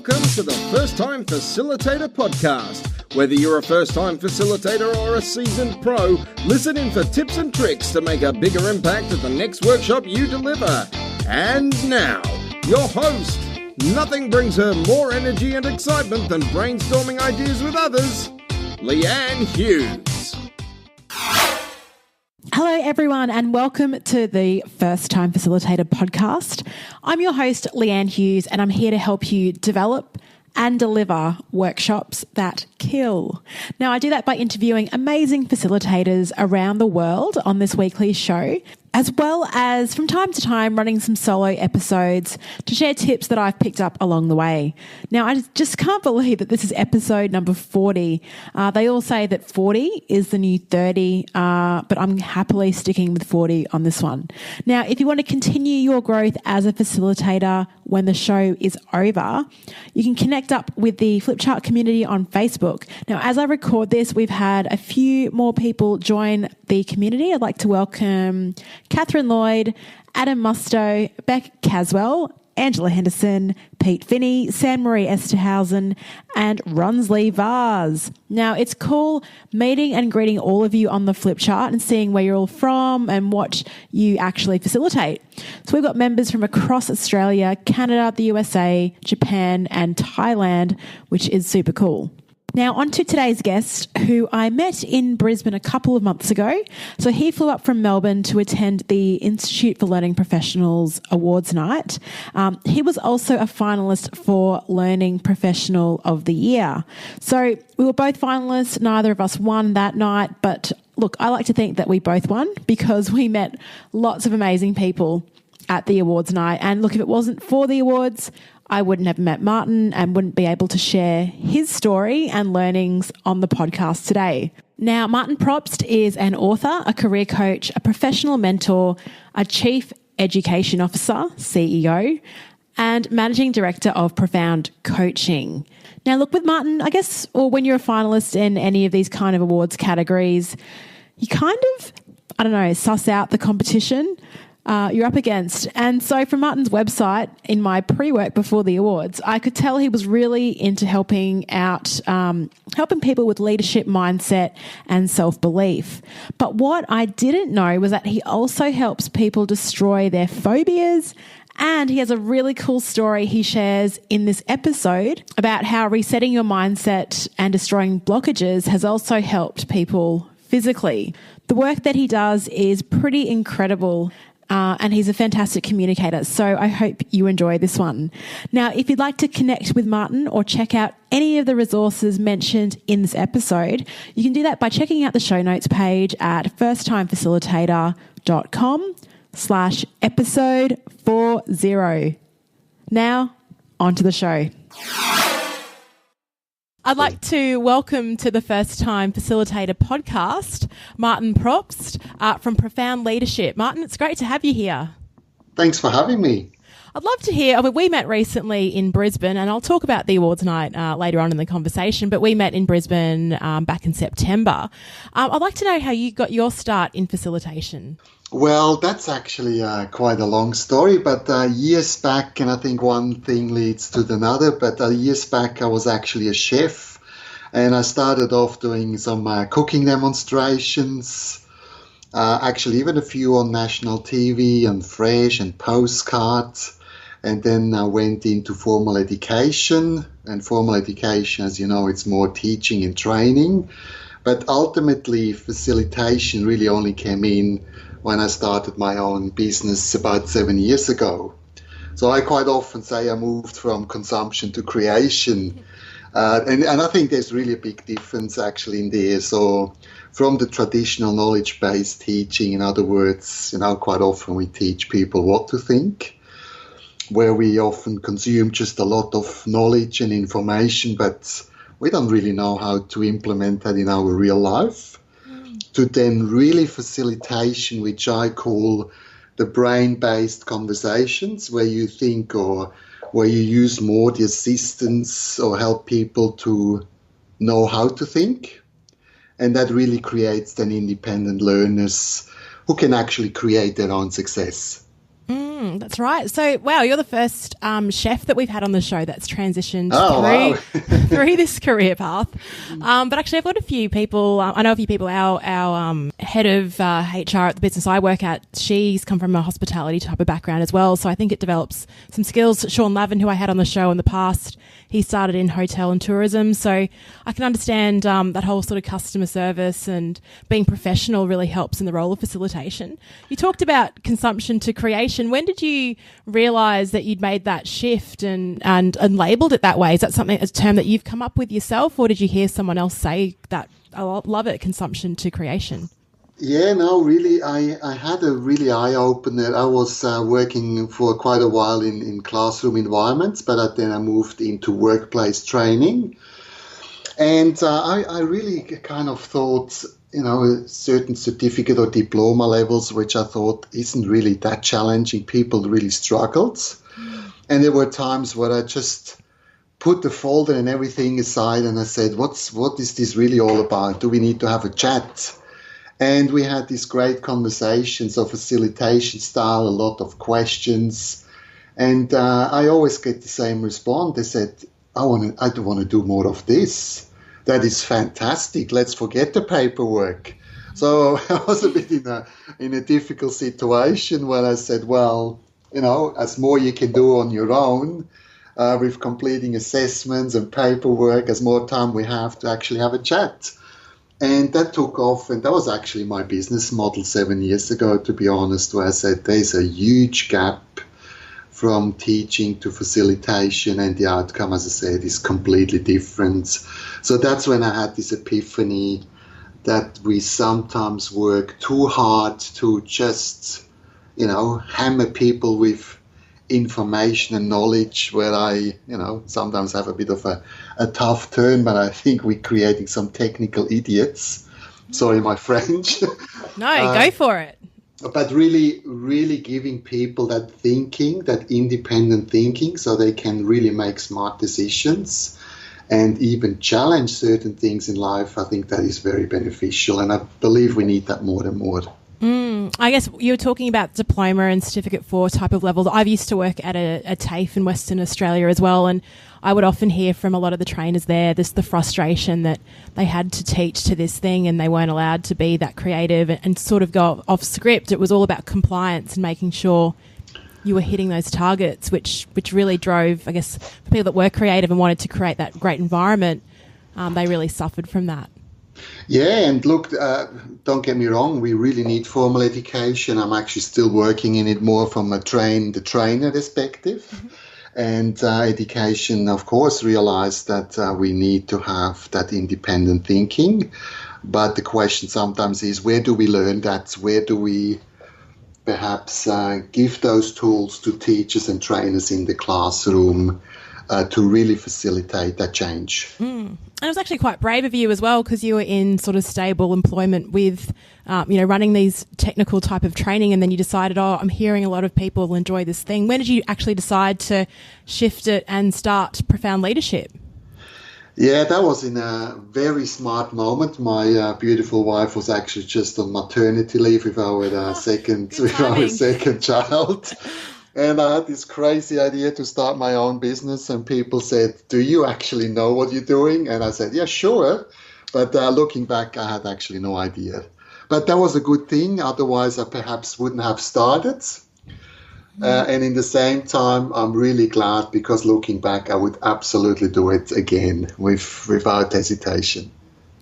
Welcome to the First Time Facilitator podcast. Whether you're a first-time facilitator or a seasoned pro, listen in for tips and tricks to make a bigger impact at the next workshop you deliver. And now, your host. Nothing brings her more energy and excitement than brainstorming ideas with others, Leanne Hughes. Hello, everyone, and welcome to the First Time Facilitator podcast. I'm your host, Leanne Hughes, and I'm here to help you develop and deliver workshops that kill. Now, I do that by interviewing amazing facilitators around the world on this weekly show, as well as from time to time running some solo episodes to share tips that I've picked up along the way. Now, I just can't believe that this is episode number 40. They all say that 40 is the new 30, but I'm happily sticking with 40 on this one. Now, if you want to continue your growth as a facilitator when the show is over, you can connect up with the Flipchart community on Facebook. Now, as I record this, we've had a few more people join the community. I'd like to welcome Catherine Lloyd, Adam Musto, Beck Caswell, Angela Henderson, Pete Finney, San Marie Esterhausen, and Runsley Vars. Now, it's cool meeting and greeting all of you on the Flipchart and seeing where you're all from and what you actually facilitate. So we've got members from across Australia, Canada, the USA, Japan, and Thailand, which is super cool. Now, on to today's guest, who I met in Brisbane a couple of months ago. So he flew up from Melbourne to attend the Institute for Learning Professionals Awards Night. He was also a finalist for Learning Professional of the Year. So we were both finalists. Neither of us won that night. But look, I like to think that we both won because we met lots of amazing people at the awards night. And look, if it wasn't for the awards, I wouldn't have met Martin and wouldn't be able to share his story and learnings on the podcast today. Now, Martin Probst is an author, a career coach, a professional mentor, a chief education officer, CEO, and managing director of Profound Coaching. Now, look, with Martin, I guess, or when you're a finalist in any of these kind of awards categories, you kind of, suss out the competition you're up against. And so from Martin's website, in my pre-work before the awards, I could tell he was really into helping people with leadership mindset and self-belief. But what I didn't know was that he also helps people destroy their phobias. And he has a really cool story he shares in this episode about how resetting your mindset and destroying blockages has also helped people physically. The work that he does is pretty incredible. And he's a fantastic communicator. So I hope you enjoy this one. Now, if you'd like to connect with Martin or check out any of the resources mentioned in this episode, you can do that by checking out the show notes page at firsttimefacilitator.com/episode 40. Now, on to the show. I'd like to welcome to the First Time Facilitator podcast, Martin Probst from Profound Leadership. Martin, it's great to have you here. Thanks for having me. I'd love to hear, we met recently in Brisbane, and I'll talk about the awards night later on in the conversation, but we met in Brisbane back in September. I'd like to know how you got your start in facilitation. Well, that's actually quite a long story, but years back, and I think one thing leads to another, but years back I was actually a chef, and I started off doing some cooking demonstrations, actually even a few on national TV and Fresh and Postcards, and then I went into formal education, and formal education, as you know, it's more teaching and training, but ultimately facilitation really only came in when I started my own business about 7 years ago. So I quite often say I moved from consumption to creation. And I think there's really a big difference actually in there. So from the traditional knowledge-based teaching, in other words, quite often we teach people what to think, where we often consume just a lot of knowledge and information, but we don't really know how to implement that in our real life. To then really facilitation, which I call the brain-based conversations, where you think or where you use more the assistance or help people to know how to think. And that really creates then independent learners who can actually create their own success. That's right. So, wow, you're the first chef that we've had on the show that's transitioned through this career path. But actually, I've got a few people. I know a few people. Our head of HR at the business I work at, she's come from a hospitality type of background as well. So I think it develops some skills. Sean Lavin, who I had on the show in the past, he started in hotel and tourism. So I can understand that whole sort of customer service and being professional really helps in the role of facilitation. You talked about consumption to creation. When did you realise that you'd made that shift and labelled it that way? Is that a term that you've come up with yourself, or did you hear someone else say that? I love it, consumption to creation. Yeah, no, really, I had a really eye-opener. I was working for quite a while in classroom environments, but then I moved into workplace training. And I really kind of thought, a certain certificate or diploma levels, which I thought isn't really that challenging. People really struggled. And there were times where I just put the folder and everything aside and I said, what is this really all about? Do we need to have a chat? And we had these great conversations of facilitation style, a lot of questions. And I always get the same response. They said, I want to do more of this. That is fantastic. Let's forget the paperwork. So I was a bit in a difficult situation where I said, well, as more you can do on your own with completing assessments and paperwork, as more time we have to actually have a chat. And that took off, and that was actually my business model 7 years ago, to be honest, where I said there's a huge gap from teaching to facilitation, and the outcome, as I said, is completely different. So that's when I had this epiphany that we sometimes work too hard to just, hammer people with information and knowledge, where I, sometimes have a bit of a tough turn, but I think we're creating some technical idiots. Sorry, my French. No, go for it. But really, really giving people that thinking, that independent thinking, so they can really make smart decisions and even challenge certain things in life. I think that is very beneficial, and I believe we need that more and more. I guess you were talking about diploma and certificate 4 type of levels. I've used to work at a TAFE in Western Australia as well, and I would often hear from a lot of the trainers there the frustration that they had to teach to this thing and they weren't allowed to be that creative and sort of go off script. It was all about compliance and making sure you were hitting those targets, which really drove, I guess, for people that were creative and wanted to create that great environment, they really suffered from that. Yeah, and look, don't get me wrong, we really need formal education. I'm actually still working in it more from the trainer perspective. Mm-hmm. And education, of course, realized that we need to have that independent thinking. But the question sometimes is, where do we learn that? Where do we perhaps give those tools to teachers and trainers in the classroom to really facilitate that change? And it was actually quite brave of you as well, because you were in sort of stable employment with, running these technical type of training, and then you decided, I'm hearing a lot of people enjoy this thing. When did you actually decide to shift it and start Profound Leadership? Yeah, that was in a very smart moment. My beautiful wife was actually just on maternity leave with our second child. And I had this crazy idea to start my own business, and people said, do you actually know what you're doing? And I said, yeah, sure. But looking back, I had actually no idea. But that was a good thing. Otherwise, I perhaps wouldn't have started. And in the same time, I'm really glad, because looking back, I would absolutely do it again without hesitation.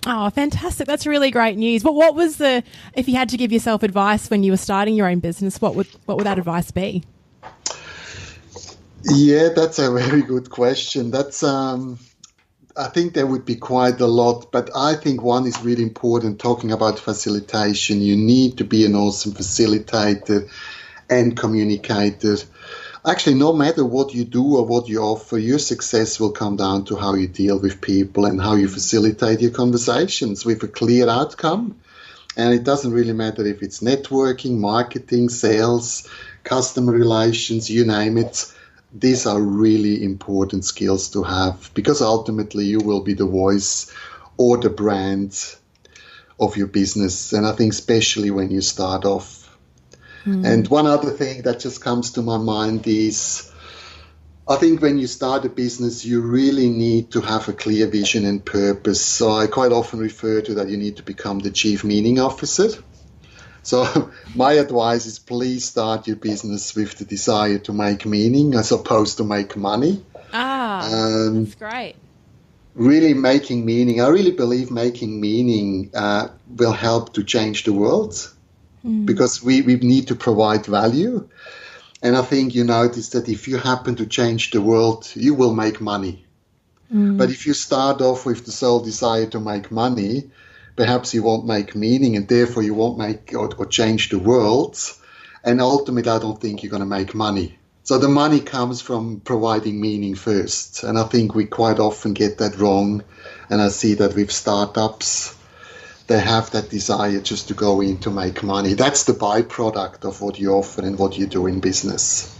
Oh, fantastic. That's really great news. But what was if you had to give yourself advice when you were starting your own business, what would that advice be? Yeah, that's a very good question. That's I think there would be quite a lot, but I think one is really important. Talking about facilitation, you need to be an awesome facilitator and communicator. Actually, no matter what you do or what you offer, your success will come down to how you deal with people and how you facilitate your conversations with a clear outcome. And it doesn't really matter if it's networking, marketing, sales, customer relations, you name it. These are really important skills to have, because ultimately you will be the voice or the brand of your business. And I think especially when you start off. And one other thing that just comes to my mind is, I think when you start a business, you really need to have a clear vision and purpose. So I quite often refer to that you need to become the chief meaning officer. So my advice is, please start your business with the desire to make meaning as opposed to make money. That's great. Really making meaning. I really believe making meaning will help to change the world because we need to provide value. And I think you notice that if you happen to change the world, you will make money. But if you start off with the sole desire to make money, perhaps you won't make meaning, and therefore you won't make or change the world. And ultimately, I don't think you're going to make money. So the money comes from providing meaning first. And I think we quite often get that wrong. And I see that with startups, they have that desire just to go in to make money. That's the byproduct of what you offer and what you do in business.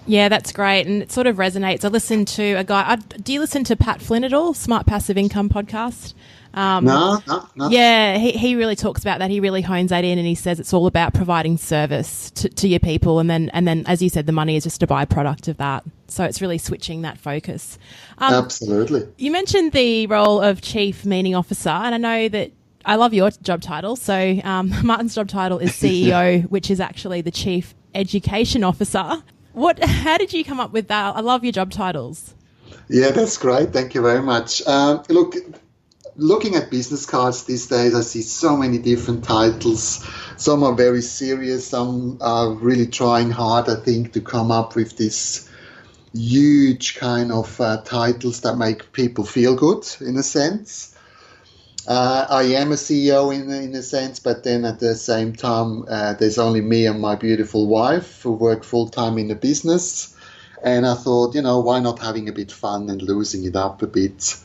Yeah, that's great. And it sort of resonates. I listened to a guy. Do you listen to Pat Flynn at all? Smart Passive Income podcast? No. Yeah, he really talks about that. He really hones that in, and he says it's all about providing service to your people. And then, as you said, the money is just a byproduct of that. So it's really switching that focus. Absolutely. You mentioned the role of Chief Meaning Officer, and I know that I love your job title. So Martin's job title is CEO, which is actually the Chief Education Officer. How did you come up with that? I love your job titles. Yeah, that's great. Thank you very much. Looking at business cards these days, I see so many different titles. Some are very serious. Some are really trying hard, I think, to come up with this huge kind of titles that make people feel good, in a sense. I am a CEO in a sense, but then at the same time, there's only me and my beautiful wife who work full-time in the business. And I thought, why not having a bit fun and losing it up a bit?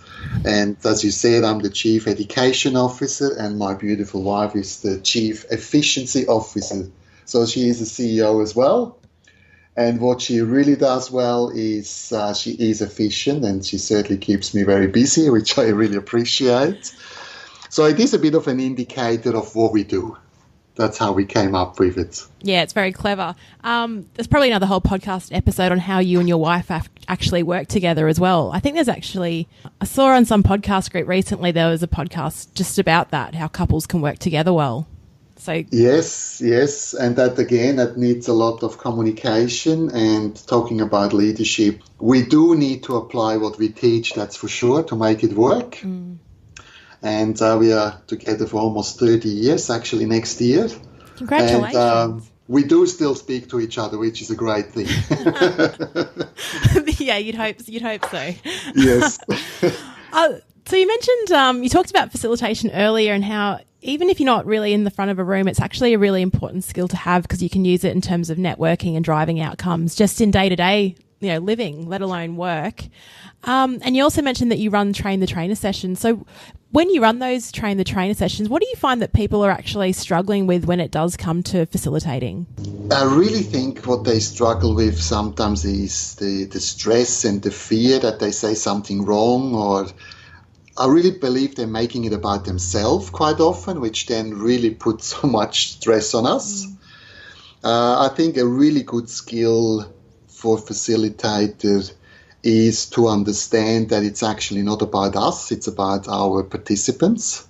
And as you said, I'm the Chief Education Officer, and my beautiful wife is the Chief Efficiency Officer. So she is a CEO as well. And what she really does well is she is efficient, and she certainly keeps me very busy, which I really appreciate. So it is a bit of an indicator of what we do. That's how we came up with it. Yeah, it's very clever. There's probably another whole podcast episode on how you and your wife actually work together as well. I think there's actually, I saw on some podcast group recently, there was a podcast just about that, how couples can work together well. So Yes. And that needs a lot of communication and talking about leadership. We do need to apply what we teach, that's for sure, to make it work. And we are together for almost 30 years, actually, next year. Congratulations. And we do still speak to each other, which is a great thing. Yeah, you'd hope so. Yes. So you mentioned, you talked about facilitation earlier and how even if you're not really in the front of a room, it's actually a really important skill to have because you can use it in terms of networking and driving outcomes just in day-to-day living, let alone work. And you also mentioned that you run Train the Trainer sessions. So when you run those Train the Trainer sessions, what do you find that people are actually struggling with when it does come to facilitating? I really think what they struggle with sometimes is the stress and the fear that they say something wrong, or I really believe they're making it about themselves quite often, which then really puts so much stress on us. I think a really good skill for facilitators is to understand that it's actually not about us, it's about our participants.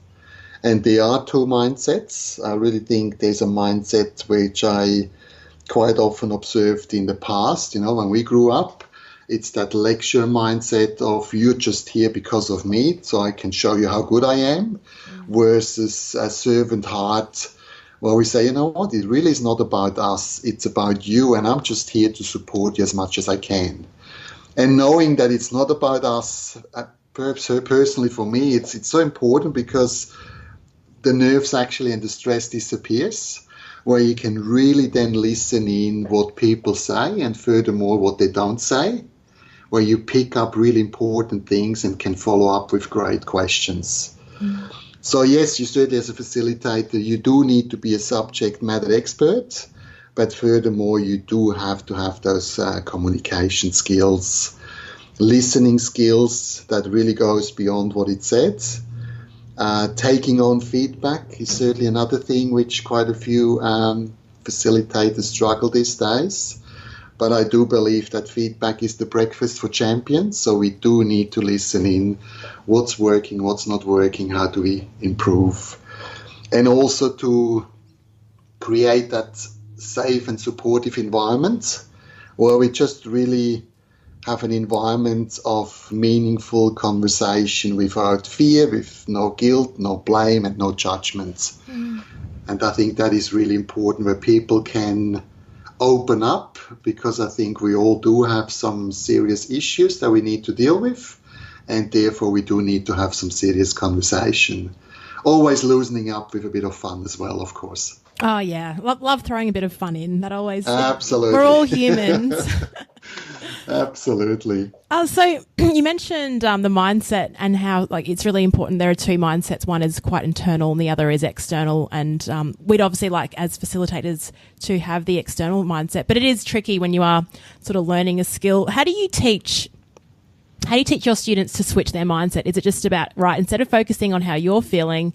And there are two mindsets. I really think there's a mindset which I quite often observed in the past, when we grew up. It's that lecture mindset of you're just here because of me, so I can show you how good I am, versus a servant heart where we say, what, it really is not about us, it's about you, and I'm just here to support you as much as I can. And knowing that it's not about us, personally for me, it's so important because the nerves actually and the stress disappears, where you can really then listen in what people say and furthermore what they don't say, where you pick up really important things and can follow up with great questions. So yes, you certainly as a facilitator, you do need to be a subject matter expert. But furthermore, you do have to have those communication skills, listening skills that really goes beyond what it said. Taking on feedback is certainly another thing which quite a few facilitators struggle these days. But I do believe that feedback is the breakfast for champions. So we do need to listen in what's working, what's not working, how do we improve. And also to create that safe and supportive environment where we just really have an environment of meaningful conversation without fear, with no guilt, no blame, and no judgment. And I think that is really important, where people can open up, because I think we all do have some serious issues that we need to deal with, and therefore we do need to have some serious conversation. Always loosening up with a bit of fun as well, of course. Oh, yeah. Love throwing a bit of fun in. That always... Absolutely. We're all humans. Absolutely. So you mentioned the mindset and how it's really important. There are two mindsets. One is quite internal and the other is external. And we'd obviously like, as facilitators, to have the external mindset. But it is tricky when you are sort of learning a skill. How do you teach your students to switch their mindset? Is it just about, right, instead of focusing on how you're feeling,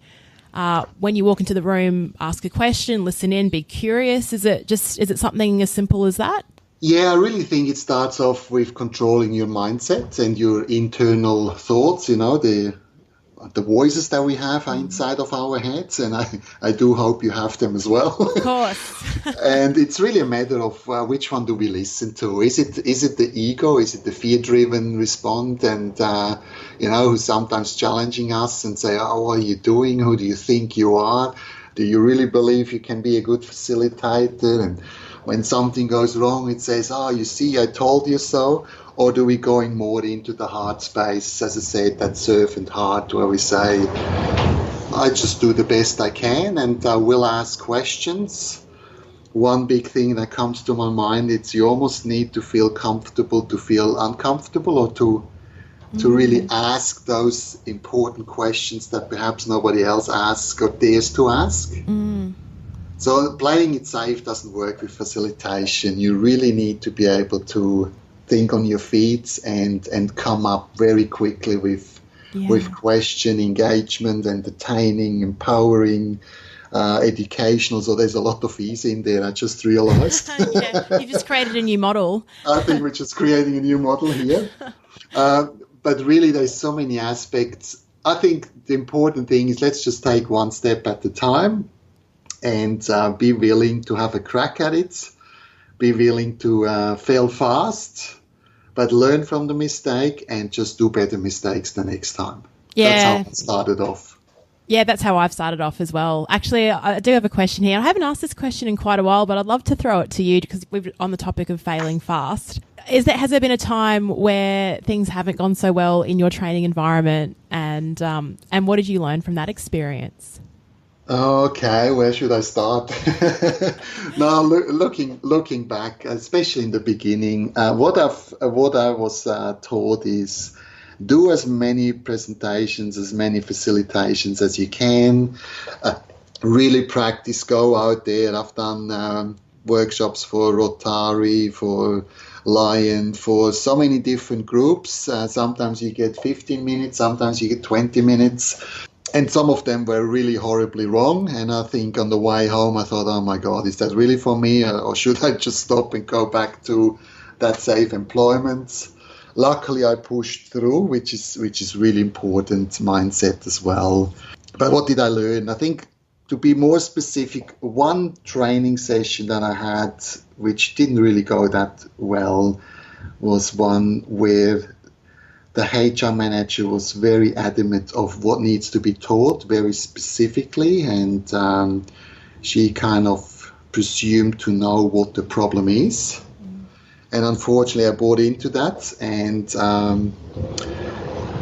when you walk into the room, ask a question, listen in, be curious? Is it something as simple as that? Yeah, I really think it starts off with controlling your mindset and your internal thoughts. The voices that we have are inside of our heads, and I do hope you have them as well. Of course. And it's really a matter of which one do we listen to? Is it the ego? Is it the fear-driven response? And who's sometimes challenging us and say, "Oh, what are you doing? Who do you think you are? Do you really believe you can be a good facilitator?" And when something goes wrong, it says, "Oh, you see, I told you so." Or do we going more into the heart space, as I said, that servant heart, where we say, "I just do the best I can, and I will ask questions." One big thing that comes to my mind is you almost need to feel comfortable to feel uncomfortable, or to really ask those important questions that perhaps nobody else asks or dares to ask. So playing it safe doesn't work with facilitation. You really need to be able to think on your feet and come up very quickly with question, engagement, entertaining, empowering, educational. So there's a lot of ease in there, I just realized. Yeah, you just created a new model. I think we're just creating a new model here. But really there's so many aspects. I think the important thing is let's just take one step at a time. And be willing to have a crack at it, be willing to fail fast, but learn from the mistake and just do better mistakes the next time. Yeah. That's how it started off. Yeah, that's how I've started off as well. Actually, I do have a question here. I haven't asked this question in quite a while, but I'd love to throw it to you because we're on the topic of failing fast. Has there been a time where things haven't gone so well in your training environment, and what did you learn from that experience? Okay, where should I start? Now, looking back, especially in the beginning, what I was taught is do as many presentations, as many facilitations as you can. Really practice, go out there. I've done workshops for Rotary, for Lion, for so many different groups. Sometimes you get 15 minutes, sometimes you get 20 minutes. And some of them were really horribly wrong. And I think on the way home, I thought, oh my God, is that really for me? Or should I just stop and go back to that safe employment? Luckily, I pushed through, which is really important mindset as well. But what did I learn? I think, to be more specific, one training session that I had, which didn't really go that well, was one where the HR manager was very adamant of what needs to be taught very specifically, and she kind of presumed to know what the problem is. And unfortunately, I bought into that and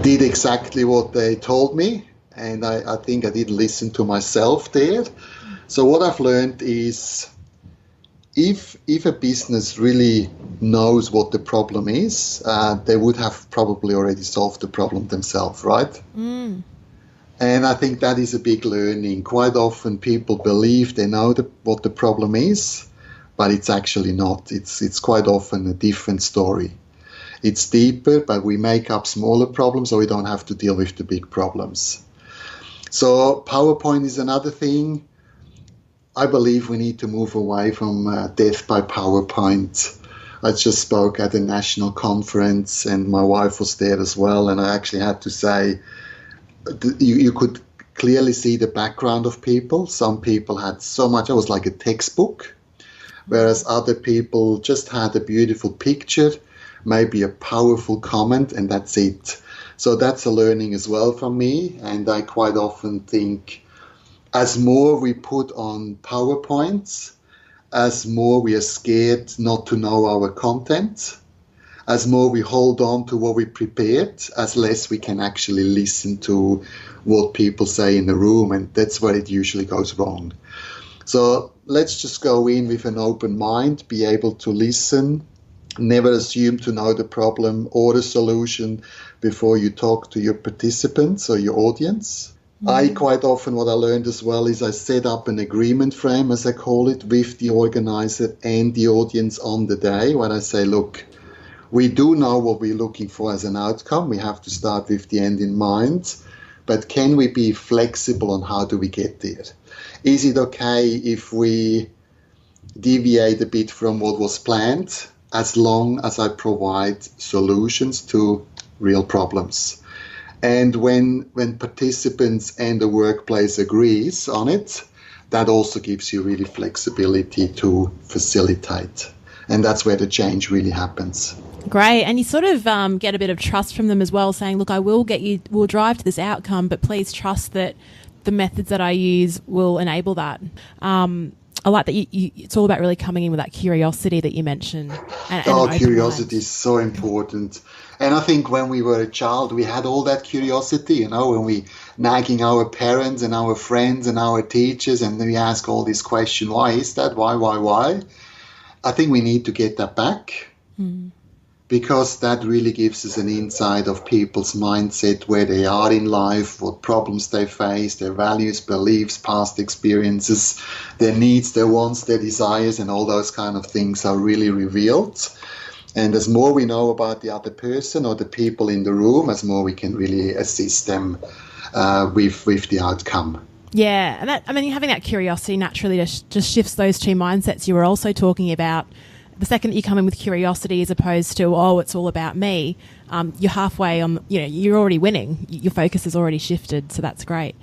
did exactly what they told me. And I think I didn't listen to myself there. So what I've learned is if a business really knows what the problem is, they would have probably already solved the problem themselves, right? And I think that is a big learning. Quite often people believe they know what the problem is, but it's actually not. It's quite often a different story. It's deeper, but we make up smaller problems so we don't have to deal with the big problems. So PowerPoint is another thing. I believe we need to move away from death by PowerPoint. I just spoke at a national conference and my wife was there as well. And I actually had to say, you could clearly see the background of people. Some people had so much, it was like a textbook, whereas other people just had a beautiful picture, maybe a powerful comment, and that's it. So that's a learning as well from me. And I quite often think as more we put on PowerPoints, as more we are scared not to know our content, as more we hold on to what we prepared, as less we can actually listen to what people say in the room. And that's where it usually goes wrong. So let's just go in with an open mind, be able to listen, never assume to know the problem or the solution before you talk to your participants or your audience. I quite often, what I learned as well is I set up an agreement frame, as I call it, with the organizer and the audience on the day, where I say, look, we do know what we're looking for as an outcome. We have to start with the end in mind. But can we be flexible on how do we get there? Is it okay if we deviate a bit from what was planned, as long as I provide solutions to real problems? And when participants and the workplace agrees on it, that also gives you really flexibility to facilitate. And that's where the change really happens. Great. And you sort of get a bit of trust from them as well, saying, look, we'll drive to this outcome, but please trust that the methods that I use will enable that. I like that it's all about really coming in with that curiosity that you mentioned. And curiosity is so important. And I think when we were a child, we had all that curiosity, when we nagging our parents and our friends and our teachers, and then we ask all these questions, why is that? Why? I think we need to get that back. Because that really gives us an insight of people's mindset, where they are in life, what problems they face, their values, beliefs, past experiences, their needs, their wants, their desires, and all those kind of things are really revealed. And as more we know about the other person or the people in the room, as more we can really assist them with the outcome. Yeah, and having that curiosity naturally just shifts those two mindsets you were also talking about. The second that you come in with curiosity as opposed to, it's all about me, you're halfway on, you're already winning. Your focus has already shifted, so that's great.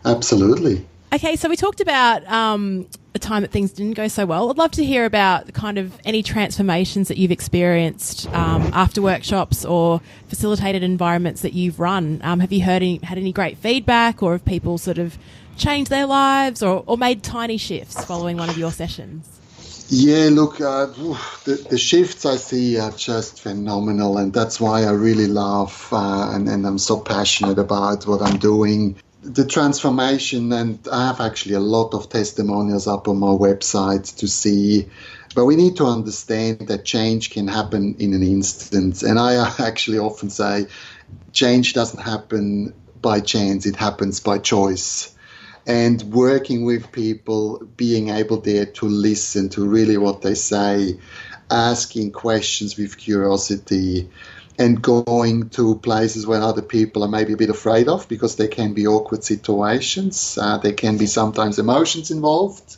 Absolutely. Okay, so we talked about a time that things didn't go so well. I'd love to hear about kind of any transformations that you've experienced after workshops or facilitated environments that you've run. Have you had any great feedback, or have people sort of changed their lives or made tiny shifts following one of your sessions? Yeah, look, the shifts I see are just phenomenal, and that's why I really love and I'm so passionate about what I'm doing. The transformation, and I have actually a lot of testimonials up on my website to see, but we need to understand that change can happen in an instant. And I actually often say change doesn't happen by chance, it happens by choice. And working with people, being able there to listen to really what they say, asking questions with curiosity, and going to places where other people are maybe a bit afraid of, because there can be awkward situations. There can be sometimes emotions involved,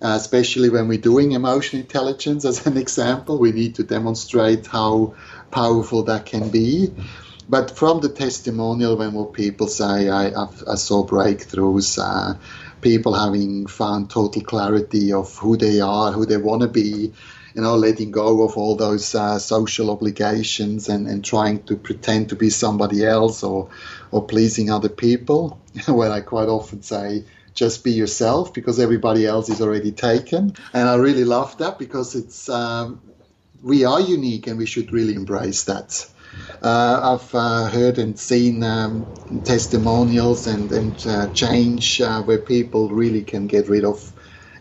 especially when we're doing emotional intelligence, as an example. We need to demonstrate how powerful that can be. But from the testimonial, when what people say, I saw breakthroughs, people having found total clarity of who they are, who they want to be, letting go of all those social obligations and trying to pretend to be somebody else or pleasing other people, where I quite often say, just be yourself, because everybody else is already taken. And I really love that, because it's we are unique and we should really embrace that. I've heard and seen testimonials and change where people really can get rid of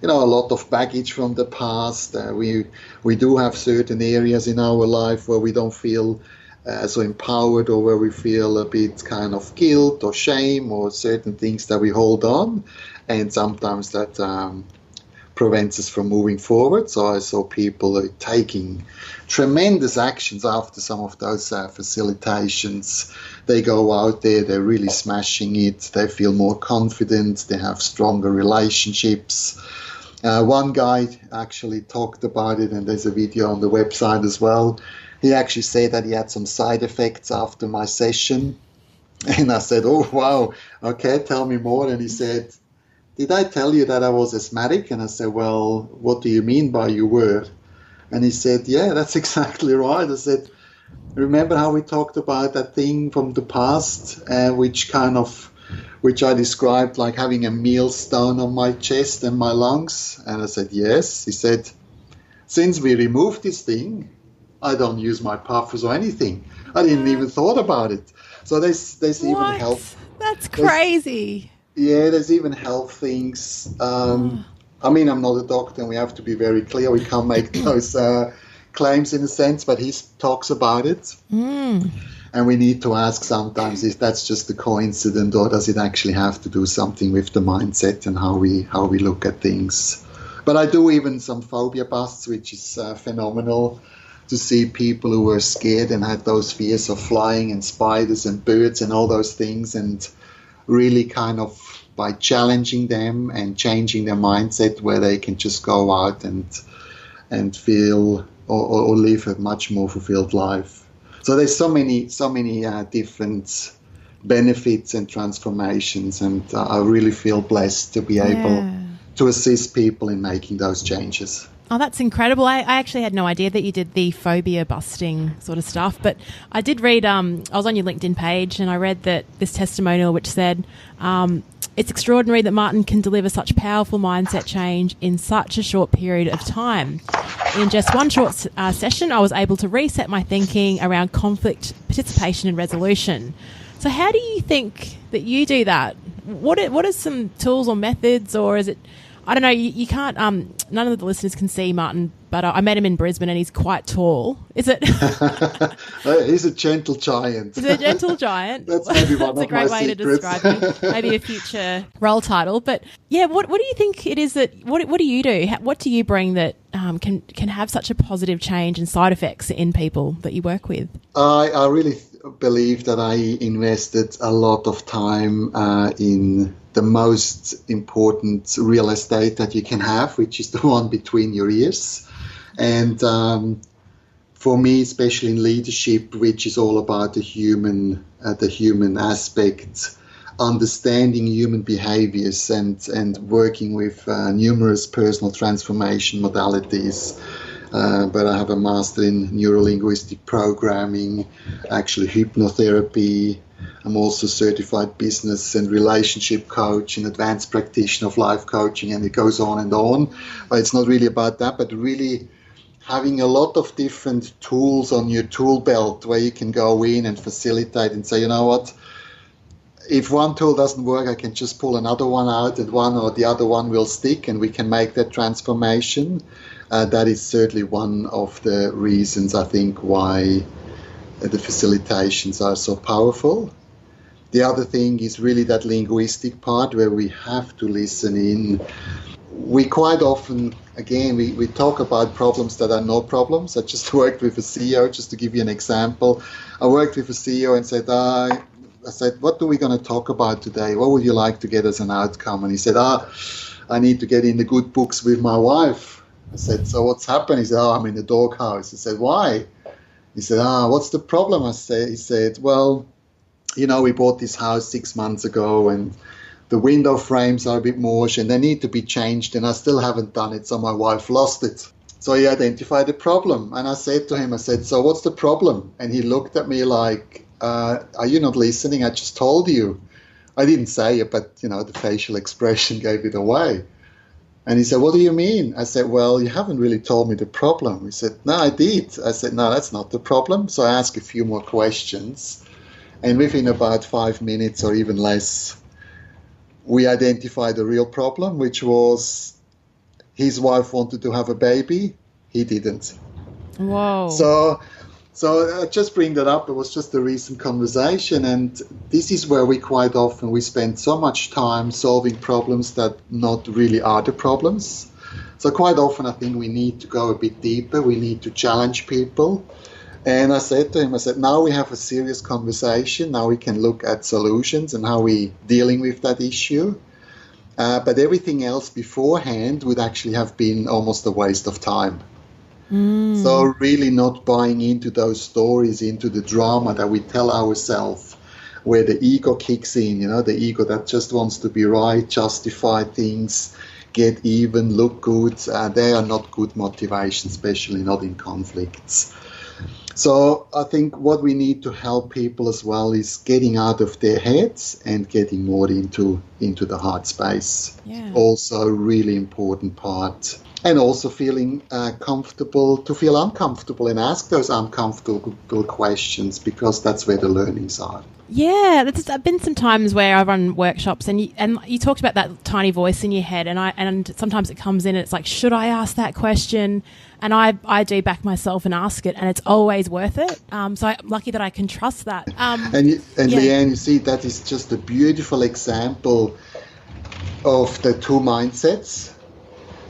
a lot of baggage from the past. We do have certain areas in our life where we don't feel so empowered, or where we feel a bit kind of guilt or shame, or certain things that we hold on, and sometimes that prevents us from moving forward. So I saw people taking tremendous actions after some of those facilitations. They go out there, they're really smashing it, they feel more confident, they have stronger relationships. One guy actually talked about it, and there's a video on the website as well. He actually said that he had some side effects after my session. And I said, oh, wow, okay, tell me more. And he said, did I tell you that I was asthmatic? And I said, well, what do you mean by you were? And he said, yeah, that's exactly right. I said, remember how we talked about that thing from the past, which I described like having a millstone on my chest and my lungs? And I said, yes. He said, since we removed this thing, I don't use my puffers or anything. I didn't even thought about it. So there's even health. That's crazy. There's even health things. I mean, I'm not a doctor, and we have to be very clear. We can't make those claims in a sense, but he talks about it. And we need to ask sometimes if that's just a coincidence, or does it actually have to do something with the mindset and how we look at things. But I do even some phobia busts, which is phenomenal to see people who were scared and had those fears of flying and spiders and birds and all those things, and really kind of by challenging them and changing their mindset where they can just go out and feel or live a much more fulfilled life. So there's so many different benefits and transformations, and I really feel blessed to be able to assist people in making those changes. Oh, that's incredible. I actually had no idea that you did the phobia busting sort of stuff, but I did read, I was on your LinkedIn page and I read that this testimonial which said, it's extraordinary that Martin can deliver such powerful mindset change in such a short period of time. In just one short session, I was able to reset my thinking around conflict, participation and resolution. So how do you think that you do that? What are some tools or methods, or is it, I don't know, you can't, none of the listeners can see Martin, but I met him in Brisbane and he's quite tall. Is it? He's a gentle giant. He's a gentle giant. That's maybe one That's of my secrets. Way secrets. To describe you. Maybe a future role title. But yeah, what do you think it is that, what do you do? What do you bring that can have such a positive change and side effects in people that you work with? I really believe that I invested a lot of time in the most important real estate that you can have, which is the one between your ears. And for me, especially in leadership, which is all about the human aspect, understanding human behaviors and working with numerous personal transformation modalities. But I have a master in neuro-linguistic programming, actually hypnotherapy. I'm also certified business and relationship coach and advanced practitioner of life coaching, and it goes on and on. But it's not really about that, but really having a lot of different tools on your tool belt where you can go in and facilitate and say, you know what, if one tool doesn't work, I can just pull another one out and one or the other one will stick and we can make that transformation. That is certainly one of the reasons I think why the facilitations are so powerful. The other thing is really that linguistic part where we have to listen in. We quite often, again, we talk about problems that are no problems. I just worked with a CEO, just to give you an example. I worked with a CEO and said, I said, what are we going to talk about today? What would you like to get as an outcome? And he said, I need to get in the good books with my wife. I said, so what's happened? He said, I'm in the doghouse. I said, why? He said, what's the problem? He said, well, we bought this house 6 months ago and the window frames are a bit morsh and they need to be changed and I still haven't done it, so my wife lost it. So he identified the problem and I said to him, so what's the problem? And he looked at me like, are you not listening? I just told you. I didn't say it, but, the facial expression gave it away. And he said, what do you mean? I said, well, you haven't really told me the problem. He said, no, I did. I said, no, that's not the problem. So I asked a few more questions. And within about 5 minutes or even less, we identified the real problem, which was his wife wanted to have a baby. He didn't. Whoa. So I just bring that up. It was just a recent conversation. And this is where we spend so much time solving problems that not really are the problems. So quite often I think we need to go a bit deeper. We need to challenge people. And I said to him, now we have a serious conversation. Now we can look at solutions and how we're dealing with that issue. But everything else beforehand would actually have been almost a waste of time. So really not buying into those stories, into the drama that we tell ourselves, where the ego kicks in, the ego that just wants to be right, justify things, get even, look good. They are not good motivation, especially not in conflicts. So I think what we need to help people as well is getting out of their heads and getting more into the heart space. Yeah. Also a really important part. And also feeling comfortable to feel uncomfortable and ask those uncomfortable questions, because that's where the learnings are. Yeah, there's been some times where I've run workshops and you talked about that tiny voice in your head, and sometimes it comes in and it's like, should I ask that question? And I do back myself and ask it, and it's always worth it. So I'm lucky that I can trust that. Leanne, you see, that is just a beautiful example of the two mindsets.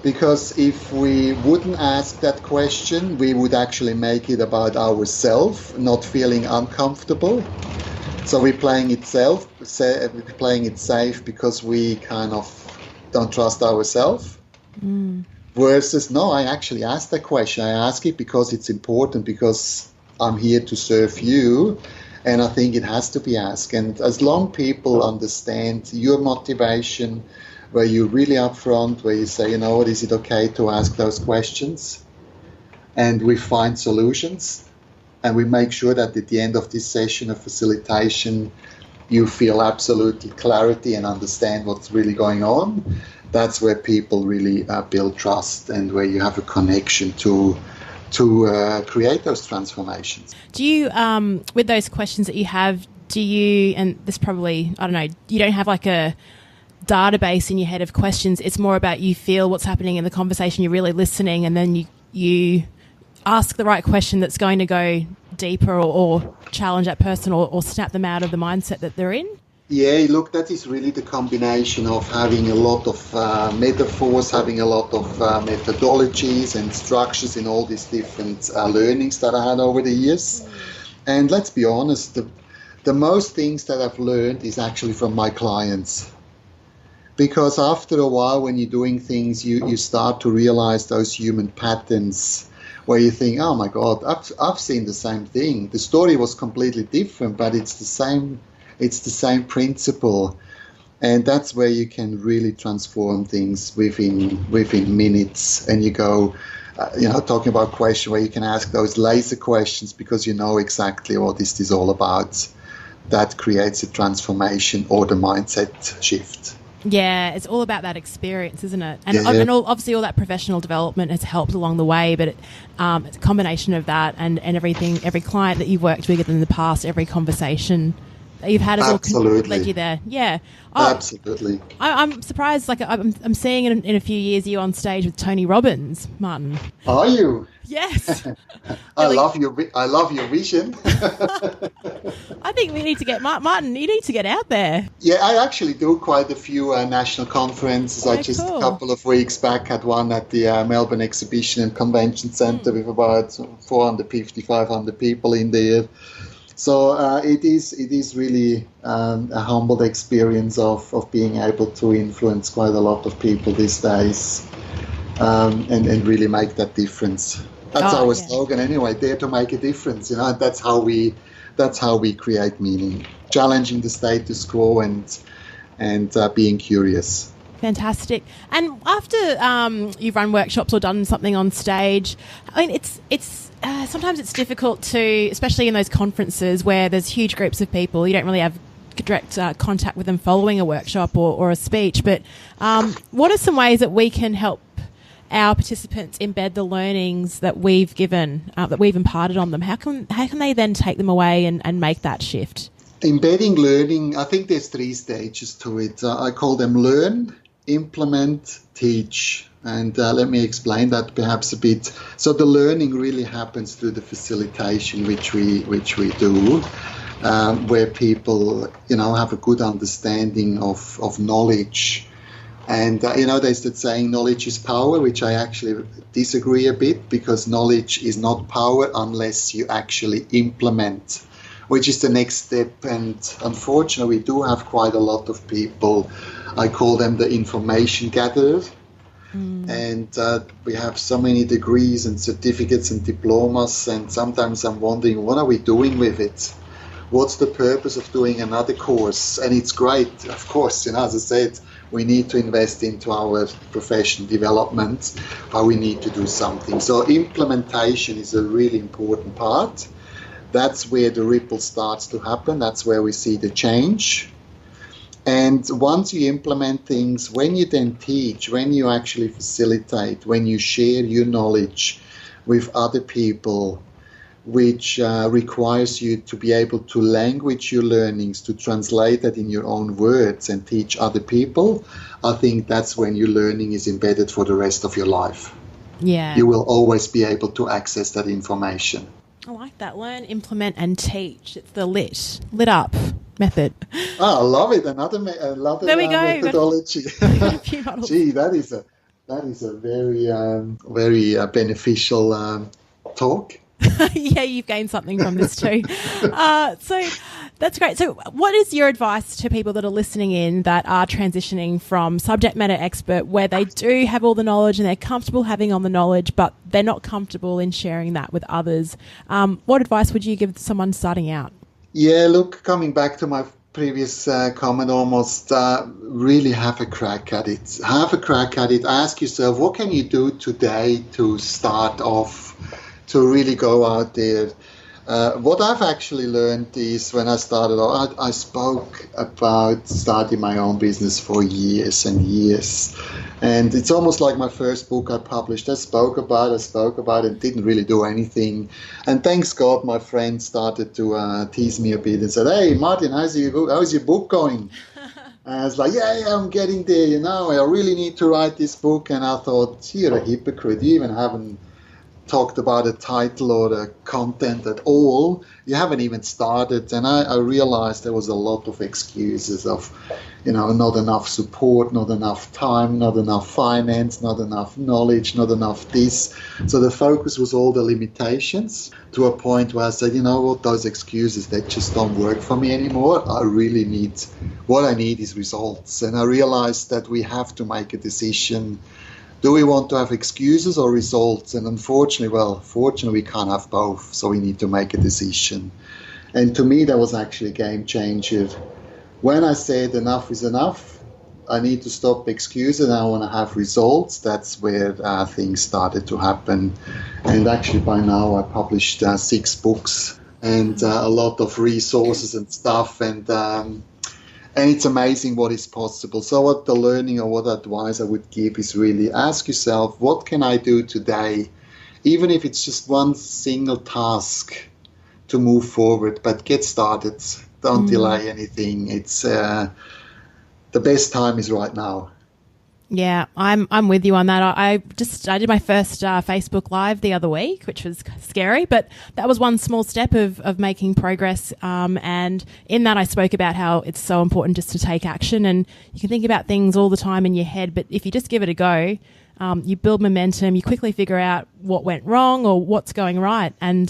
Because if we wouldn't ask that question, we would actually make it about ourselves, not feeling uncomfortable. So we're playing it safe because we kind of don't trust ourselves. Versus, no, I actually asked that question. I ask it because it's important, because I'm here to serve you. And I think it has to be asked. And as long people understand your motivation, where you're really upfront, where you say, is it okay to ask those questions? And we find solutions. And we make sure that at the end of this session of facilitation, you feel absolutely clarity and understand what's really going on. That's where people really build trust, and where you have a connection to create those transformations. Do you, with those questions that you have, and this probably, I don't know, you don't have like a database in your head of questions. It's more about you feel what's happening in the conversation, you're really listening, and then you ask the right question that's going to go deeper or challenge that person or snap them out of the mindset that they're in? Yeah, look, that is really the combination of having a lot of metaphors, having a lot of methodologies and structures in all these different learnings that I had over the years. And let's be honest, the most things that I've learned is actually from my clients. Because after a while, when you're doing things, you start to realize those human patterns where you think, oh my God, I've seen the same thing. The story was completely different, but it's the same principle. And that's where you can really transform things within minutes. And you go, talking about questions where you can ask those laser questions because you know exactly what this is all about. That creates a transformation or the mindset shift. Yeah, it's all about that experience, isn't it? And obviously all that professional development has helped along the way, but it's a combination of that and everything, every client that you've worked with in the past, every conversation that you've had has all led you there. Yeah. Oh, absolutely. I'm surprised, like I'm seeing in a few years you on stage with Tony Robbins, Martin. Are you? Yes. I love your vision. I think we need to get Martin. You need to get out there. Yeah, I actually do quite a few national conferences. I just a couple of weeks back had one at the Melbourne Exhibition and Convention Centre with about 450, 500 people in there. So it is really a humble experience of being able to influence quite a lot of people these days and really make that difference. That's our slogan anyway, dare to make a difference. That's how we create meaning, challenging the status quo and being curious. Fantastic. And after you've run workshops or done something on stage, I mean, it's sometimes it's difficult to, especially in those conferences where there's huge groups of people, you don't really have direct contact with them following a workshop or a speech. But what are some ways that we can help our participants embed the learnings that we've given, that we've imparted on them? How can they then take them away and make that shift? Embedding learning, I think there's 3 stages to it. I call them learn, implement, teach. And let me explain that perhaps a bit. So the learning really happens through the facilitation, which we do, where people, have a good understanding of knowledge And, there's that saying, knowledge is power, which I actually disagree a bit, because knowledge is not power unless you actually implement, which is the next step. And unfortunately, we do have quite a lot of people, I call them the information gatherers. And we have so many degrees and certificates and diplomas, and sometimes I'm wondering, what are we doing with it? What's the purpose of doing another course? And it's great, of course, as I said, we need to invest into our professional development, but we need to do something. So implementation is a really important part. That's where the ripple starts to happen. That's where we see the change. And once you implement things, when you then teach, when you actually facilitate, when you share your knowledge with other people, which requires you to be able to language your learnings, to translate that in your own words and teach other people, I think that's when your learning is embedded for the rest of your life. Yeah. You will always be able to access that information. I like that. Learn, implement, and teach. It's the lit up method. Oh, I love it. Another there we go. Methodology. Gee, that is a very beneficial talk. Yeah, you've gained something from this too. So that's great. So what is your advice to people that are listening in that are transitioning from subject matter expert, where they do have all the knowledge and they're comfortable having all the knowledge, but they're not comfortable in sharing that with others? What advice would you give someone starting out? Yeah, look, coming back to my previous comment, almost really have a crack at it. Have a crack at it. Ask yourself, what can you do today to start off, to really go out there? What I've actually learned is, when I started out, I spoke about starting my own business for years and years. And it's almost like my first book I published. I spoke about it, didn't really do anything. And thanks God, my friends started to tease me a bit and said, "Hey, Martin, how's your book going?" And I was like, yeah, I'm getting there, I really need to write this book. And I thought, you're a hypocrite. You even haven't talked about the title or the content at all. You haven't even started. And I realized there was a lot of excuses of, not enough support, not enough time, not enough finance, not enough knowledge, not enough this. So the focus was all the limitations, to a point where I said, those excuses, they just don't work for me anymore. What I need is results. And I realized that we have to make a decision. Do we want to have excuses or results? And fortunately, we can't have both. So we need to make a decision. And to me, that was actually a game changer. When I said enough is enough, I need to stop excuses and I want to have results. That's where things started to happen. And actually, by now, I published 6 books and a lot of resources and stuff. And it's amazing what is possible. So what the learning, or what advice I would give, is really ask yourself, what can I do today? Even if it's just one single task to move forward, but get started. Don't delay anything. It's the best time is right now. Yeah, I'm with you on that. I did my first Facebook Live the other week, which was scary, but that was one small step of making progress. And in that, I spoke about how it's so important just to take action. And you can think about things all the time in your head, but if you just give it a go, you build momentum. You quickly figure out what went wrong or what's going right. And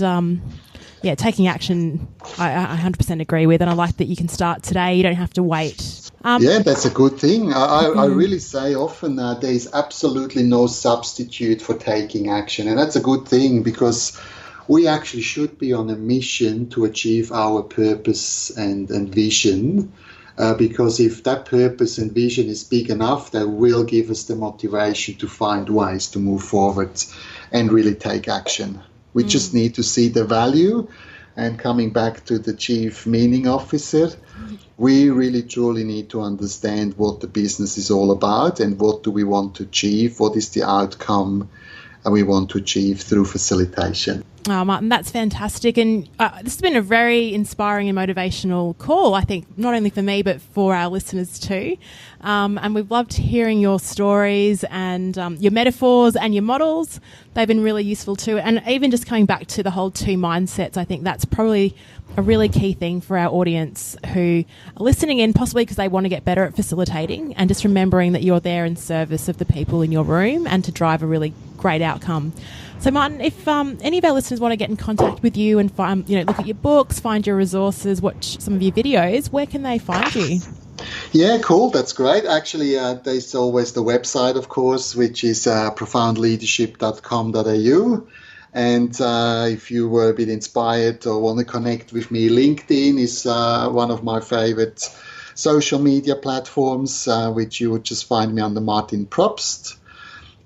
taking action, I 100% agree with. And I like that you can start today. You don't have to wait. That's a good thing. I really say often that there is absolutely no substitute for taking action. And that's a good thing, because we actually should be on a mission to achieve our purpose and vision. Because if that purpose and vision is big enough, that will give us the motivation to find ways to move forward and really take action. We just need to see the value. And coming back to the chief meaning officer, we really truly need to understand what the business is all about and what do we want to achieve, what is the outcome we want to achieve through facilitation. Oh, Martin, that's fantastic. And this has been a very inspiring and motivational call, I think, not only for me, but for our listeners too. And we've loved hearing your stories and your metaphors and your models. They've been really useful too. And even just coming back to the whole two mindsets, I think that's probably a really key thing for our audience who are listening in, possibly because they want to get better at facilitating, and just remembering that you're there in service of the people in your room and to drive a really great outcome. So, Martin, if any of our listeners want to get in contact with you and find, look at your books, find your resources, watch some of your videos, where can they find you? Yeah, cool. That's great. Actually, there's always the website, of course, which is profoundleadership.com.au. And if you were a bit inspired or want to connect with me, LinkedIn is one of my favorite social media platforms, which you would just find me under Martin Probst.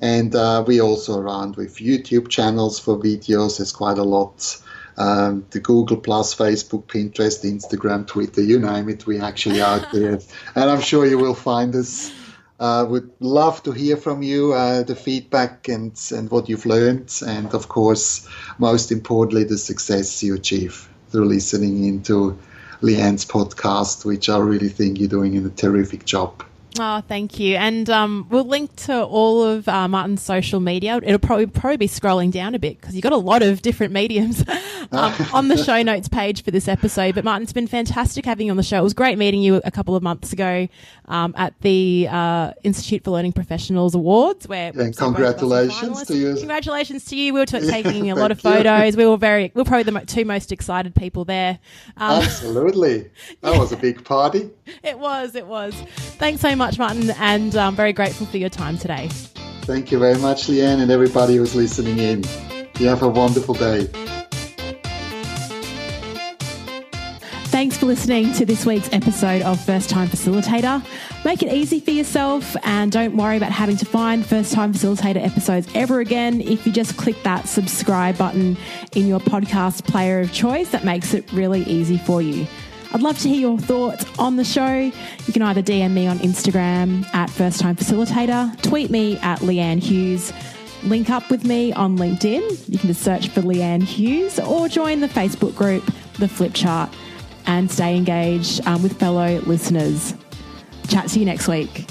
And we also around with YouTube channels for videos. There's quite a lot. The Google Plus, Facebook, Pinterest, Instagram, Twitter, you name it, we're actually out there. And I'm sure you will find us. Would love to hear from you, the feedback and what you've learned. And, of course, most importantly, the success you achieve through listening into Leanne's podcast, which I really think you're doing a terrific job. Oh, thank you. And we'll link to all of Martin's social media. It'll probably be scrolling down a bit because you've got a lot of different mediums on the show notes page for this episode. But Martin, it's been fantastic having you on the show. It was great meeting you a couple of months ago at the Institute for Learning Professionals Awards. And congratulations to you. Congratulations to you. We were taking a lot of photos. We were probably the two most excited people there. Absolutely. That was a big party. It was. Thanks so much, Martin, and I'm very grateful for your time today. Thank you very much, Leanne, and everybody who's listening in. You have a wonderful day. Thanks for listening to this week's episode of First Time Facilitator. Make it easy for yourself and don't worry about having to find First Time Facilitator episodes ever again. If you just click that subscribe button in your podcast player of choice, that makes it really easy for you. I'd love to hear your thoughts on the show. You can either DM me on Instagram at First Time Facilitator, tweet me at Leanne Hughes, link up with me on LinkedIn. You can just search for Leanne Hughes or join the Facebook group, The Flip Chart, and stay engaged with fellow listeners. Chat to you next week.